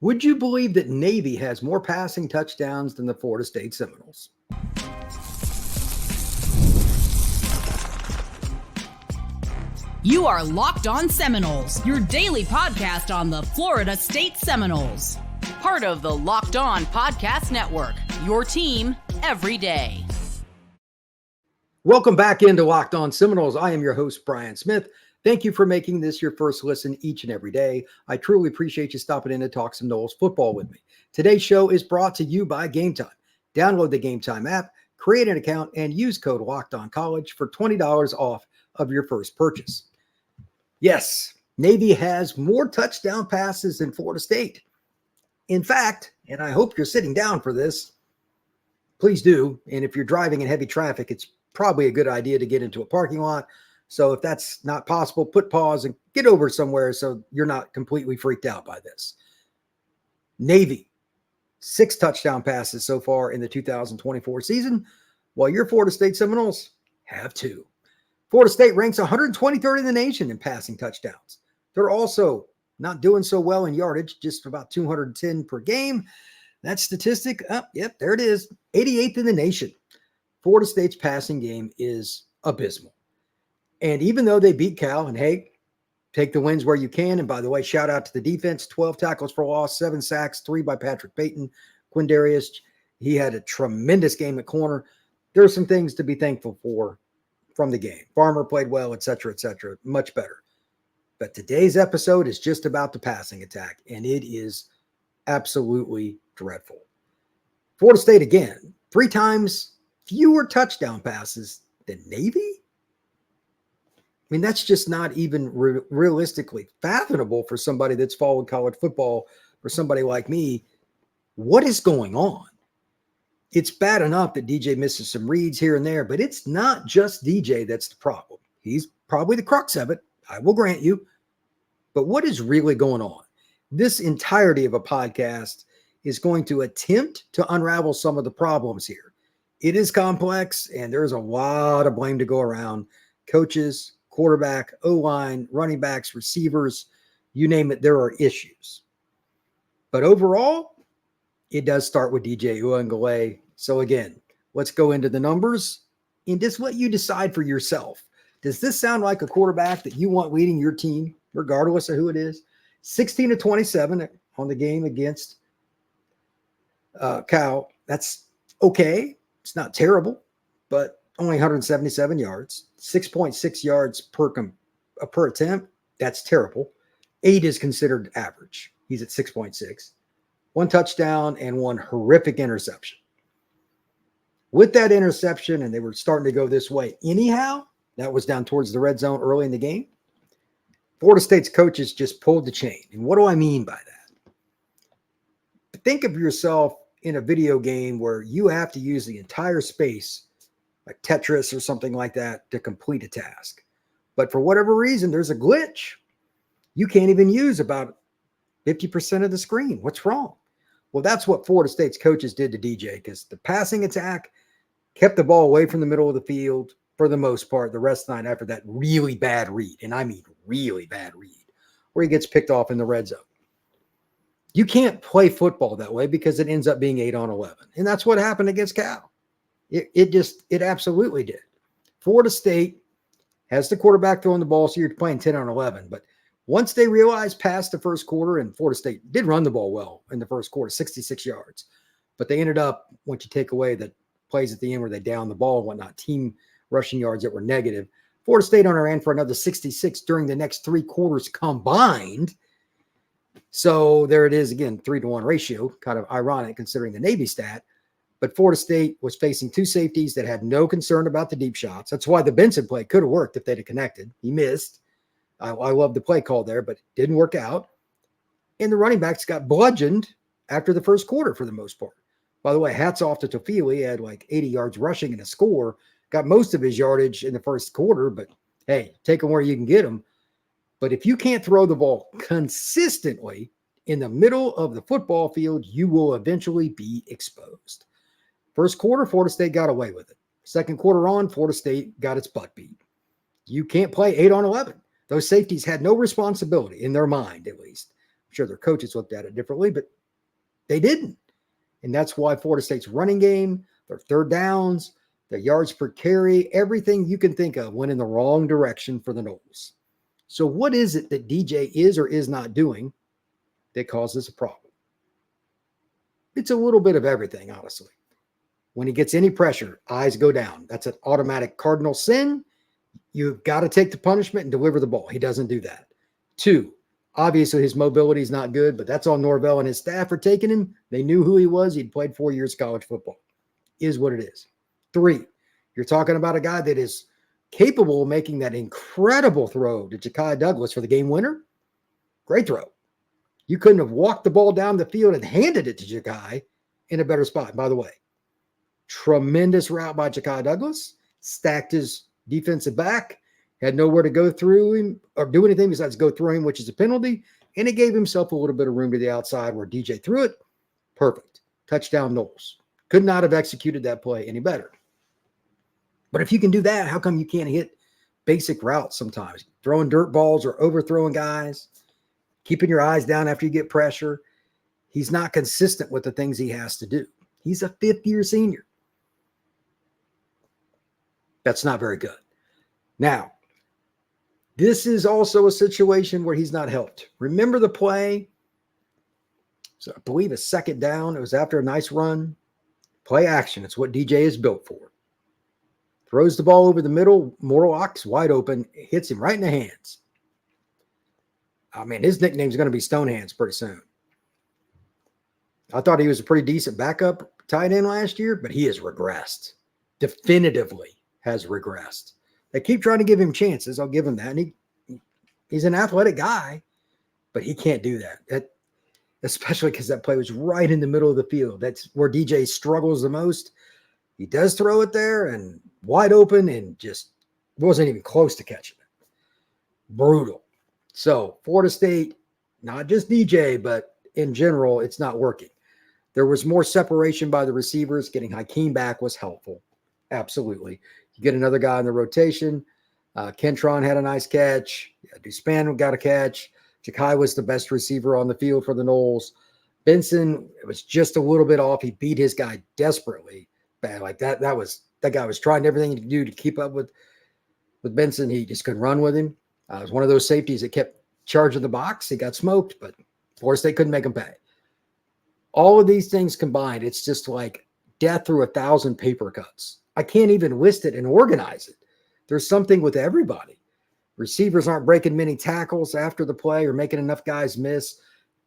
Would you believe that Navy has more passing touchdowns than the Florida State Seminoles? You are Locked On Seminoles, your daily podcast on the Florida State Seminoles. Part of the Locked On Podcast Network, your team every day. Welcome back into Locked On Seminoles. I am your host, Brian Smith. Thank you for making this your first listen each and every day. I truly appreciate you stopping in to talk some Noles football with me. Today's show is brought to you by Gametime. Download the Gametime app, create an account, and use code LOCKEDONCollege for $20 off of your first purchase. Yes, Navy has more touchdown passes than Florida State. In fact, and I hope you're sitting down for this, please do. And if you're driving in heavy traffic, it's probably a good idea to get into a parking lot. So if that's not possible, put pause and get over somewhere so you're not completely freaked out by this. Navy, 6 touchdown passes so far in the 2024 season, while your Florida State Seminoles have 2. Florida State ranks 123rd in the nation in passing touchdowns. They're also not doing so well in yardage, just about 210 per game. That statistic, yep, there it is, 88th in the nation. Florida State's passing game is abysmal. And even though they beat Cal, and hey, take the wins where you can. And by the way, shout out to the defense, 12 tackles for loss, 7 sacks, 3 by Patrick Payton. Quindarius, he had a tremendous game at corner. There are some things to be thankful for from the game. Farmer played well, et cetera, much better. But today's episode is just about the passing attack, and it is absolutely dreadful. Florida State, again, 3 times fewer touchdown passes than Navy? I mean, that's just not even realistically fathomable for somebody that's followed college football, for somebody like me. What is going on? It's bad enough that DJ misses some reads here and there, but it's not just DJ that's the problem. He's probably the crux of it, I will grant you. But what is really going on? This entirety of a podcast is going to attempt to unravel some of the problems here. It is complex, and there's a lot of blame to go around. Coaches, quarterback, O-line, running backs, receivers, you name it, there are issues. But overall, it does start with DJ Uiagalelei. So again, let's go into the numbers and just let you decide for yourself. Does this sound like a quarterback that you want leading your team, regardless of who it is? 16 to 27 on the game against Cal. That's okay. It's not terrible, but only 177 yards, 6.6 yards per attempt. That's terrible. 8 is considered average. He's at 6.6. 1 touchdown and 1 horrific interception. With that interception, and they were starting to go this way anyhow, that was down towards the red zone early in the game. Florida State's coaches just pulled the chain. And what do I mean by that? Think of yourself in a video game where you have to use the entire space, like Tetris or something like that, to complete a task. But for whatever reason, there's a glitch. You can't even use about 50% of the screen. What's wrong? Well, that's what Florida State's coaches did to DJ, because the passing attack kept the ball away from the middle of the field for the most part the rest of the night after that really bad read, and I mean really bad read, where he gets picked off in the red zone. You can't play football that way because it ends up being 8 on 11. And that's what happened against Cal. It absolutely did. Florida State has the quarterback throwing the ball, so you're playing 10 on 11. But once they realized past the first quarter, and Florida State did run the ball well in the first quarter, 66 yards. But they ended up, once you take away the plays at the end where they downed the ball and whatnot, team rushing yards that were negative, Florida State on our end for another 66 during the next 3 quarters combined. So there it is again, 3-to-1 ratio, kind of ironic considering the Navy stat. But Florida State was facing 2 safeties that had no concern about the deep shots. That's why the Benson play could have worked if they'd have connected. He missed. I love the play call there, but it didn't work out. And the running backs got bludgeoned after the first quarter for the most part. By the way, hats off to Tofili. He had like 80 yards rushing and a score. Got most of his yardage in the first quarter, but hey, take them where you can get them. But if you can't throw the ball consistently in the middle of the football field, you will eventually be exposed. First quarter, Florida State got away with it. Second quarter on, Florida State got its butt beat. You can't play 8 on 11. Those safeties had no responsibility, in their mind at least, sure their coaches looked at it differently, but they didn't. And that's why Florida State's running game, their third downs, their yards per carry, everything you can think of went in the wrong direction for the Noles. So what is it that DJ is or is not doing that causes a problem? It's a little bit of everything, honestly. When he gets any pressure, eyes go down. That's an automatic cardinal sin. You've got to take the punishment and deliver the ball. He doesn't do that. 2, obviously his mobility is not good, but that's all Norvell and his staff are taking him. They knew who he was. He'd played 4 years college football. Is what it is. 3, you're talking about a guy that is capable of making that incredible throw to Ja'Kai Douglas for the game winner. Great throw. You couldn't have walked the ball down the field and handed it to Ja'Kai in a better spot. By the way, tremendous route by Ja'Kai Douglas, stacked his defensive back, had nowhere to go through him or do anything besides go through him, which is a penalty, and he gave himself a little bit of room to the outside where DJ threw it. Perfect. Touchdown Noles. Could not have executed that play any better. But if you can do that, how come you can't hit basic routes sometimes? Throwing dirt balls or overthrowing guys, keeping your eyes down after you get pressure. He's not consistent with the things he has to do. He's a fifth-year senior. That's not very good. Now, this is also a situation where he's not helped. Remember the play? So I believe a second down. It was after a nice run. Play action. It's what DJ is built for. Throws the ball over the middle. Morlock's wide open. Hits him right in the hands. I mean, his nickname's going to be Stonehands pretty soon. I thought he was a pretty decent backup tight end last year, but he has regressed. Definitively has regressed. They keep trying to give him chances. I'll give him that. And he's an athletic guy, but he can't do that. Especially because that play was right in the middle of the field. That's where DJ struggles the most. He does throw it there and wide open and just wasn't even close to catching it. Brutal. So Florida State, not just DJ, but in general, it's not working. There was more separation by the receivers. Getting Hakeem back was helpful. Absolutely. You get another guy in the rotation. Kentron had a nice catch. Duspan got a catch. Ja'Kai was the best receiver on the field for the Noles. Benson, it was just a little bit off. He beat his guy desperately. Bad like that. That guy was trying everything he could do to keep up with Benson. He just couldn't run with him. It was one of those safeties that kept charging the box. He got smoked, but Florida State couldn't make him pay. All of these things combined, it's just like death through 1,000 paper cuts. I can't even list it and organize it. There's something with everybody. Receivers aren't breaking many tackles after the play or making enough guys miss.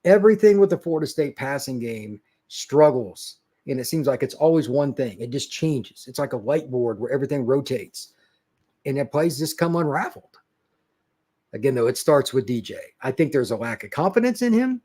Everything with the Florida State passing game struggles. And it seems like it's always one thing. It just changes. It's like a whiteboard where everything rotates. And the plays just come unraveled. Again, though, it starts with DJ. I think there's a lack of confidence in him.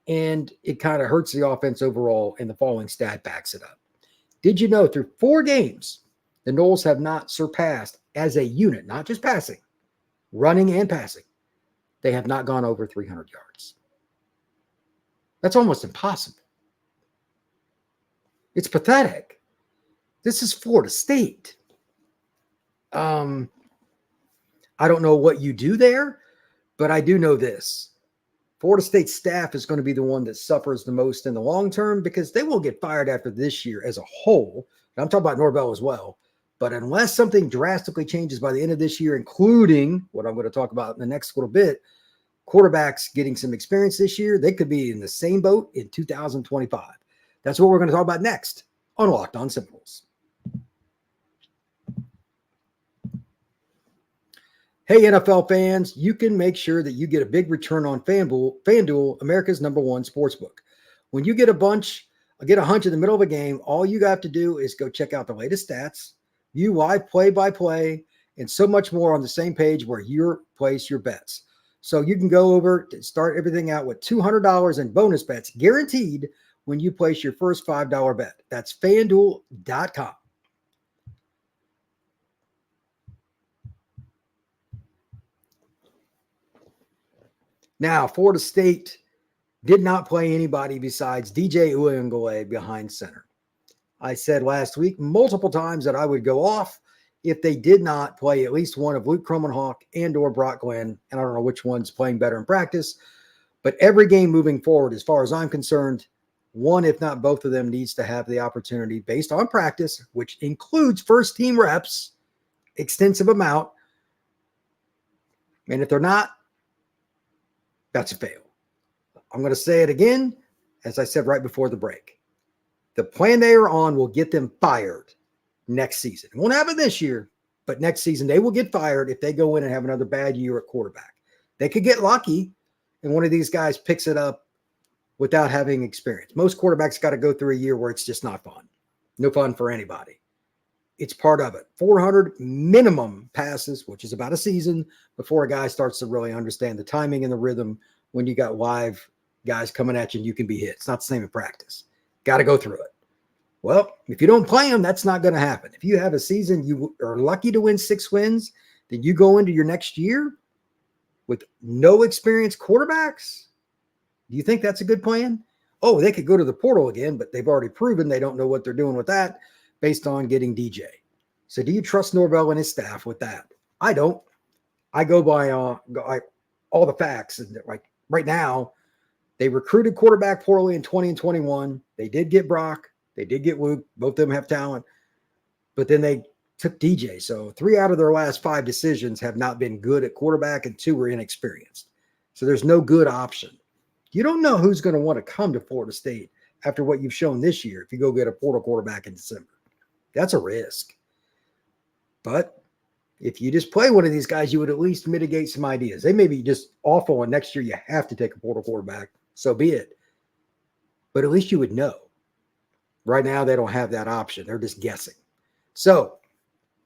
And it kind of hurts the offense overall. And the following stat backs it up. Did you know through 4 games, the Noles have not surpassed as a unit, not just passing, running and passing. They have not gone over 300 yards. That's almost impossible. It's pathetic. This is Florida State. I don't know what you do there, but I do know this. Florida State staff is going to be the one that suffers the most in the long term because they will get fired after this year as a whole. And I'm talking about Norvell as well. But unless something drastically changes by the end of this year, including what I'm going to talk about in the next little bit, quarterbacks getting some experience this year, they could be in the same boat in 2025. That's what we're going to talk about next on Locked On Seminoles. Hey, NFL fans, you can make sure that you get a big return on FanDuel, America's #1 sportsbook. When you get a hunch in the middle of a game, all you have to do is go check out the latest stats, view live play-by-play, and so much more on the same page where you place your bets. So you can go over to start everything out with $200 in bonus bets guaranteed when you place your first $5 bet. That's FanDuel.com. Now, Florida State did not play anybody besides DJ Uiagalelei behind center. I said last week multiple times that I would go off if they did not play at least one of Luke Kromenhoek and or Brock Glenn. And I don't know which one's playing better in practice, But every game moving forward, as far as I'm concerned, one, if not both of them, needs to have the opportunity based on practice, which includes first team reps, extensive amount. And if they're not, that's a fail. I'm going to say it again, as I said right before the break. The plan they are on will get them fired next season. It won't happen this year, but next season they will get fired if they go in and have another bad year at quarterback. They could get lucky and one of these guys picks it up without having experience. Most quarterbacks got to go through a year where it's just not fun. No fun for anybody. It's part of it. 400 minimum passes, which is about a season, before a guy starts to really understand the timing and the rhythm when you got live guys coming at you and you can be hit. It's not the same in practice. Got to go through it. Well, if you don't play them, that's not going to happen. If you have a season, you are lucky to win 6 wins, then you go into your next year with no experienced quarterbacks. Do you think that's a good plan? Oh, they could go to the portal again, but they've already proven they don't know what they're doing with that based on getting DJ. So do you trust Norvell and his staff with that? I don't. I go by all the facts. And like right now, they recruited quarterback poorly in 20 and 21. They did get Brock. They did get Luke. Both of them have talent. But then they took DJ. So 3 out of their last 5 decisions have not been good at quarterback and 2 were inexperienced. So there's no good option. You don't know who's going to want to come to Florida State after what you've shown this year if you go get a portal quarterback in December. That's a risk. But if you just play one of these guys, you would at least mitigate some ideas. They may be just awful, and next year you have to take a portal quarterback. So be it. But at least you would know. Right now, they don't have that option. They're just guessing. So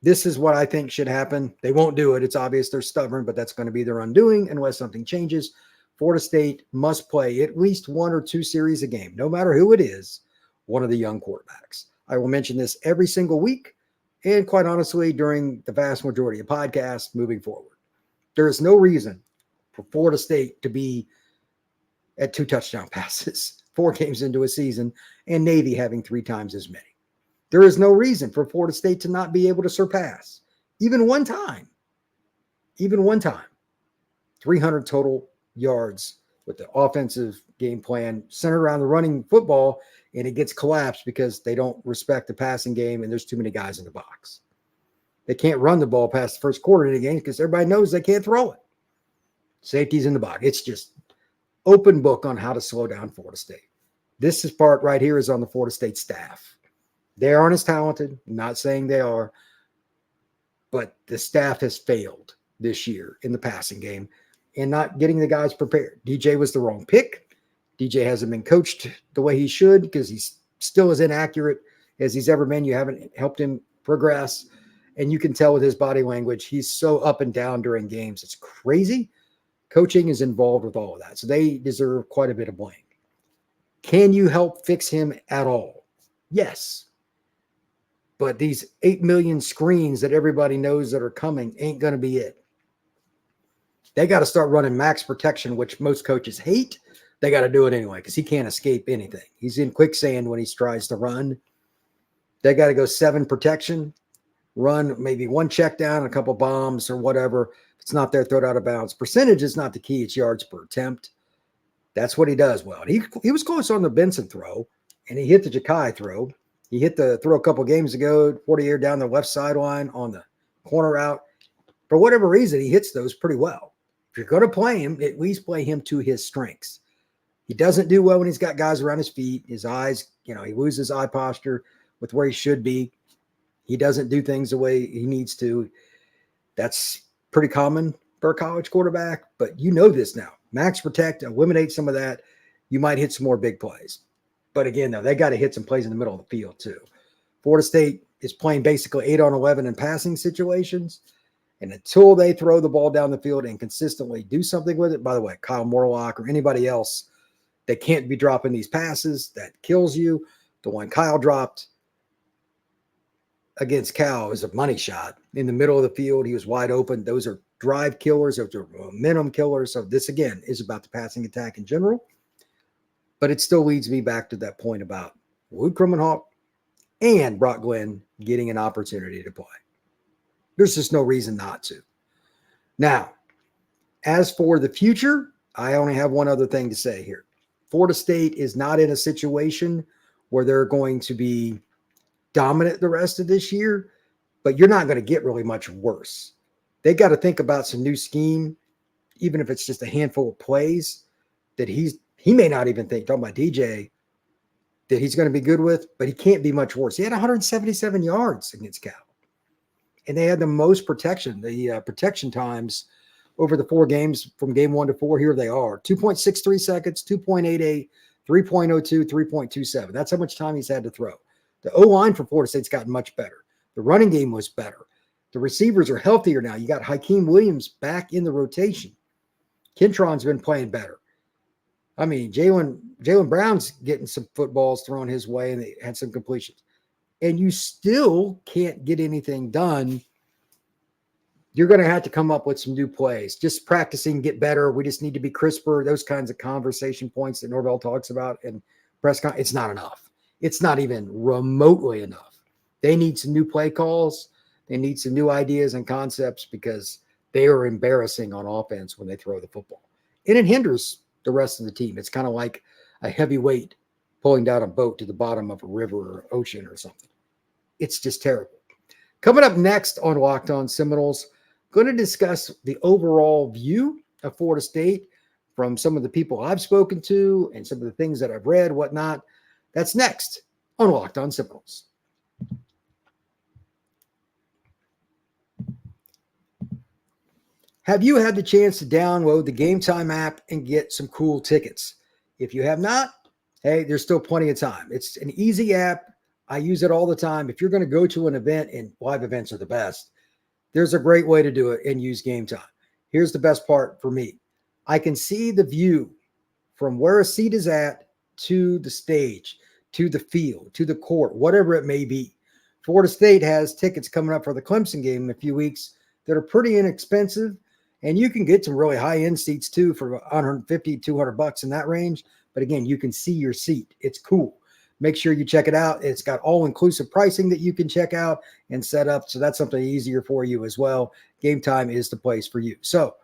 this is what I think should happen. They won't do it. It's obvious they're stubborn, but that's going to be their undoing unless something changes. Florida State must play at least 1 or 2 series a game, no matter who it is, one of the young quarterbacks. I will mention this every single week and quite honestly during the vast majority of podcasts moving forward. There is no reason for Florida State to be at 2 touchdown passes 4 games into a season and Navy having 3 times as many. There is no reason for Florida State to not be able to surpass even one time, 300 total yards with the offensive game plan centered around the running football, and it gets collapsed because they don't respect the passing game and there's too many guys in the box. They can't run the ball past the first quarter of the game because everybody knows they can't throw it. Safety's in the box. It's just open book on how to slow down Florida State. This part right here is on the Florida State staff. They aren't as talented. I'm not saying they are, but the staff has failed this year in the passing game and not getting the guys prepared. DJ was the wrong pick. DJ hasn't been coached the way he should because he's still as inaccurate as he's ever been. You haven't helped him progress. And you can tell with his body language, he's so up and down during games. It's crazy. Coaching is involved with all of that. So they deserve quite a bit of blame. Can you help fix him at all? Yes. But these 8 million screens that everybody knows that are coming ain't going to be it. They got to start running max protection, which most coaches hate. They got to do it anyway because he can't escape anything. He's in quicksand when he tries to run. They got to go 7 protection, run maybe 1 check down, a couple bombs or whatever. If it's not there, throw it out of bounds. Percentage is not the key. It's yards per attempt. That's what he does well. And he was close on the Benson throw, and he hit the Ja'Kai throw. He hit the throw a couple games ago, 40-yard down the left sideline on the corner route. For whatever reason, he hits those pretty well. If you're going to play him, at least play him to his strengths. He doesn't do well when he's got guys around his feet. His eyes, he loses eye posture with where he should be. He doesn't do things the way he needs to. That's pretty common for a college quarterback, but you know this now. Max protect, eliminate some of that. You might hit some more big plays. But again, though, they got to hit some plays in the middle of the field too. Florida State is playing basically 8 on 11 in passing situations. And until they throw the ball down the field and consistently do something with it, by the way, Kyle Morlock or anybody else that can't be dropping these passes, that kills you. The one Kyle dropped against Cal is a money shot in the middle of the field. He was wide open. Those are drive killers. Those are momentum killers. So this, again, is about the passing attack in general. But it still leads me back to that point about Luke Kromenhoek and Brock Glenn getting an opportunity to play. There's just no reason not to. Now, as for the future, I only have one other thing to say here. Florida State is not in a situation where they're going to be dominant the rest of this year, but you're not going to get really much worse. They got to think about some new scheme, even if it's just a handful of plays that he may not even think, talking about DJ, that he's going to be good with, but he can't be much worse. He had 177 yards against Cal. And they had the most protection. The protection times over the 4 games from game 1 to 4, here they are. 2.63 seconds, 2.88, 3.02, 3.27. That's how much time he's had to throw. The O-line for Florida State's gotten much better. The running game was better. The receivers are healthier now. You got Hakeem Williams back in the rotation. Kentron's been playing better. I mean, Jalen Brown's getting some footballs thrown his way, and they had some completions. And you still can't get anything done. You're going to have to come up with some new plays. Just practicing, get better. We just need to be crisper. Those kinds of conversation points that Norvell talks about in press conference, it's not enough. It's not even remotely enough. They need some new play calls. They need some new ideas and concepts because they are embarrassing on offense when they throw the football. And it hinders the rest of the team. It's kind of like a heavy weight pulling down a boat to the bottom of a river or ocean or something. It's just terrible. Coming up next on Locked On Seminoles, going to discuss the overall view of Florida State from some of the people I've spoken to and some of the things that I've read, whatnot. That's next on Locked On Seminoles. Have you had the chance to download the Gametime app and get some cool tickets? If you have not, hey, there's still plenty of time. It's an easy app. I use it all the time. If you're going to go to an event, and live events are the best, there's a great way to do it and use Gametime. Here's the best part for me. I can see the view from where a seat is at to the stage, to the field, to the court, whatever it may be. Florida State has tickets coming up for the Clemson game in a few weeks that are pretty inexpensive. And you can get some really high-end seats too for $150, $200 in that range. But again, you can see your seat. It's cool. Make sure you check it out. It's got all-inclusive pricing that you can check out and set up. So that's something easier for you as well. Gametime is the place for you. So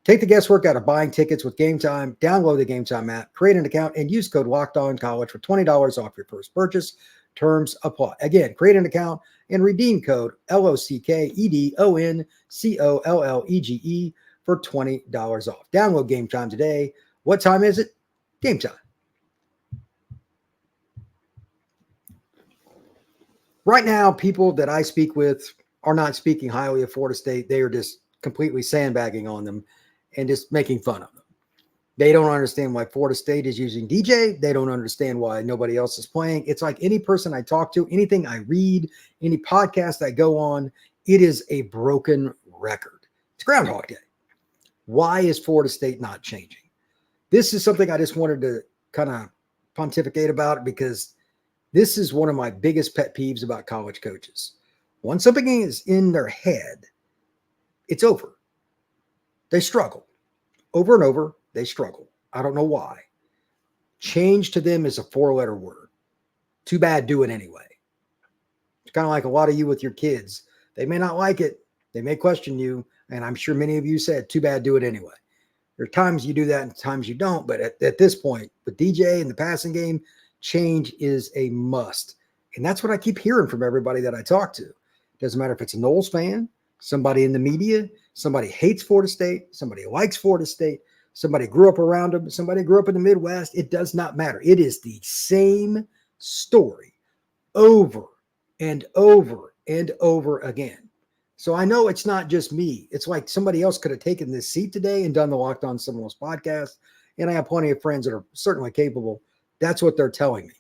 take the guesswork out of buying tickets with Gametime. Download the Gametime app, create an account, and use code LOCKEDONCollege for $20 off your first purchase. Terms apply. Again, create an account and redeem code LOCKEDONCOLLEGE for $20 off. Download Gametime today. What time is it? Gametime. Right now, people that I speak with are not speaking highly of Florida State. They are just completely sandbagging on them and just making fun of them. They don't understand why Florida State is using DJ. They don't understand why nobody else is playing. It's like any person I talk to, anything I read, any podcast I go on, it is a broken record. It's Groundhog Day. Why is Florida State not changing? This is something I just wanted to kind of pontificate about because this is one of my biggest pet peeves about college coaches. Once something is in their head, it's over. They struggle. Over and over, they struggle. I don't know why. Change to them is a 4-letter word. Too bad, do it anyway. It's kind of like a lot of you with your kids. They may not like it. They may question you. And I'm sure many of you said, too bad, do it anyway. There are times you do that and times you don't. But at this point, with DJ and the passing game, change is a must. And that's what I keep hearing from everybody that I talk to. Doesn't matter if it's a Noles fan, somebody in the media, somebody hates Florida State, somebody likes Florida State, somebody grew up around them, somebody grew up in the Midwest. It does not matter. It is the same story over and over and over again. So I know it's not just me. It's like somebody else could have taken this seat today and done the Locked On Seminoles podcast. And I have plenty of friends that are certainly capable. That's what they're telling me.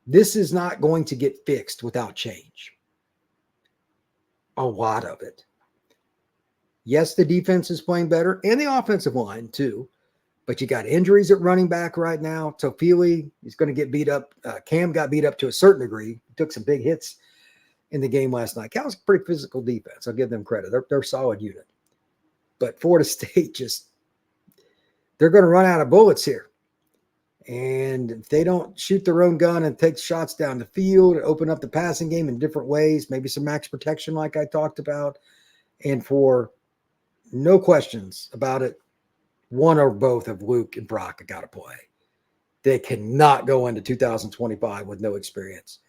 This is not going to get fixed without change. A lot of it. Yes, the defense is playing better and the offensive line too, but you got injuries at running back right now. Tofili is going to get beat up. Cam got beat up to a certain degree. He took some big hits in the game last night. Cal's a pretty physical defense. I'll give them credit. They're a solid unit. But Florida State they're going to run out of bullets here. And if they don't shoot their own gun and take shots down the field, open up the passing game in different ways, maybe some max protection like I talked about, and for no questions about it, one or both of Luke and Brock got to play. They cannot go into 2025 with no experience.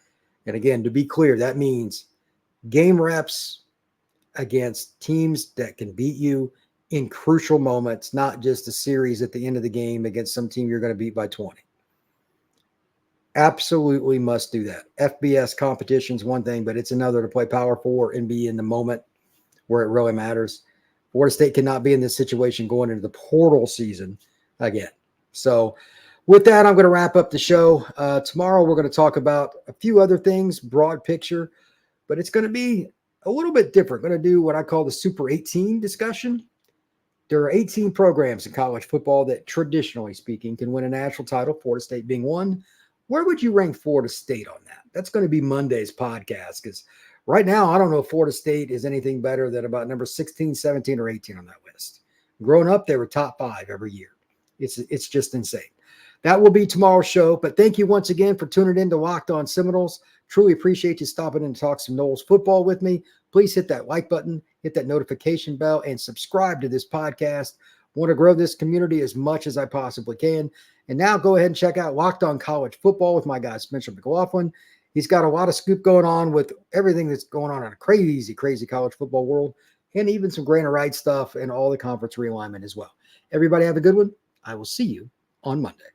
And again, to be clear, that means game reps against teams that can beat you in crucial moments, not just a series at the end of the game against some team you're going to beat by 20. Absolutely must do that. FBS competition is one thing, but it's another to play Power 4 and be in the moment where it really matters. Florida State cannot be in this situation going into the portal season again. So with that, I'm going to wrap up the show. Tomorrow, we're going to talk about a few other things, broad picture, but it's going to be a little bit different. We're going to do what I call the Super 18 discussion. There are 18 programs in college football that, traditionally speaking, can win a national title, Florida State being one. Where would you rank Florida State on that? That's going to be Monday's podcast, because right now, I don't know if Florida State is anything better than about number 16, 17, or 18 on that list. Growing up, they were top 5 every year. It's just insane. That will be tomorrow's show, but thank you once again for tuning in to Locked On Seminoles. Truly appreciate you stopping in to talk some Noles football with me. Please hit that like button, hit that notification bell, and subscribe to this podcast. I want to grow this community as much as I possibly can. And now go ahead and check out Locked On College Football with my guy, Spencer McLaughlin. He's got a lot of scoop going on with everything that's going on in a crazy, crazy college football world, and even some grain of right stuff and all the conference realignment as well. Everybody have a good one. I will see you on Monday.